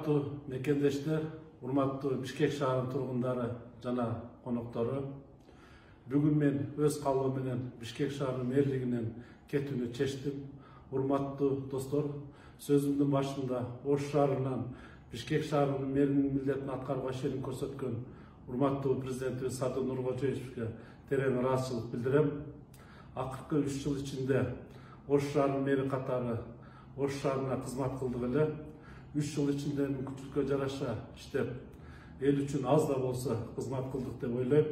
Урматтуу мекендештер, урматтуу Бишкек шаарынын тургундары жана коноктору. Бүгүн мен өз калыбым менен Бишкек шаарынын мэрлигинен кетүүнү чечтим. Урматтуу достор, сөзүмдүн башында Ош шаарынан Бишкек шаарынын мэринин милдетин аткарууга шеним көрсөткөн урматтуу президентибиз Садыр Нуркожоевичке терең ыраазычылык билдирем. Акыркы 3 жыл ичинде Ош шаарынын мэри катары Ош шаарына кызмат кылдык эле. 3 жыл ичинде мүмкүнчүлүккө жараша иштеп, эл үчүн аз да болсо кызмат кылдык деп ойлойм.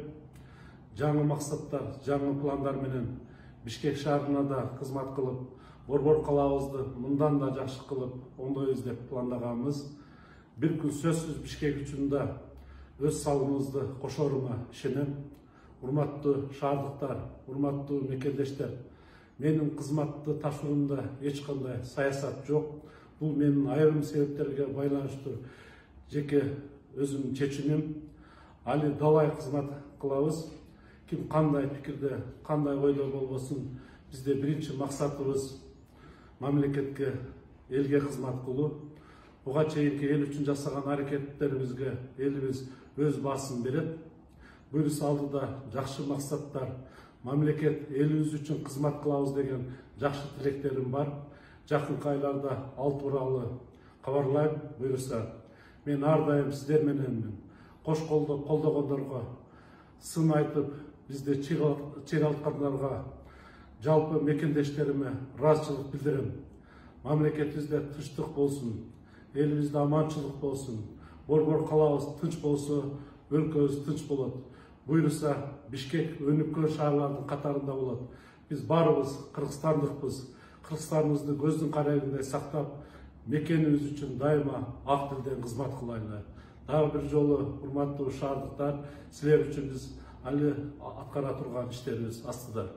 Жаңы максаттар, жаңы пландар менен Бишкек шаарына да кызмат кылып, Борбор калабызды мындан да жакшы кылып оңдойбуз деп пландаганбыз. Бир күн сөзсүз Бишкек үчүн да өз салымыбызды кошорума ишенем. Урматтуу шаардыктар, урматтуу мекендештер, менин кызматты тапшыруумда эч кандай саясат жок. Бул менин айрым себептерге байланыштуу жеке өзүмдүн чечимим. Али далай кызмат кылабыз. Ким кандай пикирде, кандай ойдо болбосун, бизде биринчи максатыбыз мамлекетке, элге кызмат кылуу. Буга чейинки эл үчүн жасаган аракеттерибизге элибиз өз баасын берет. Буюрса алдыда жакшы максаттар, мамлекет элибиз үчүн кызмат кылабыз деген жакшы тилектерим бар. Жакынкы айларда ал тууралуу кабарлайм. Буюрса мен ар дайым сиздер мененмин. Кош колдогондорго, сын айтып, бизди чыйралткандарга, жалпы мекендештериме ыраазычылык билдирем. Мамлекетибизде тынчтык болсун, элибизде аманчылык болсун, Борбор калабыз тынч болсо, өлкөбүз тынч болот. Буюрса Бишкек өнүккөн шаарлардын катарында болот. Биз баарыбыз кыргызстандыкпыз. Кыргызстаныбызды көздүн карайгындай сактап, мекенибиз үчүн дайыма ак тилден кызмат кылайлы. Дагы бир жолу урматтуу шаардыктар, силер үчүн биз али аткара турган иштерибиз астыда.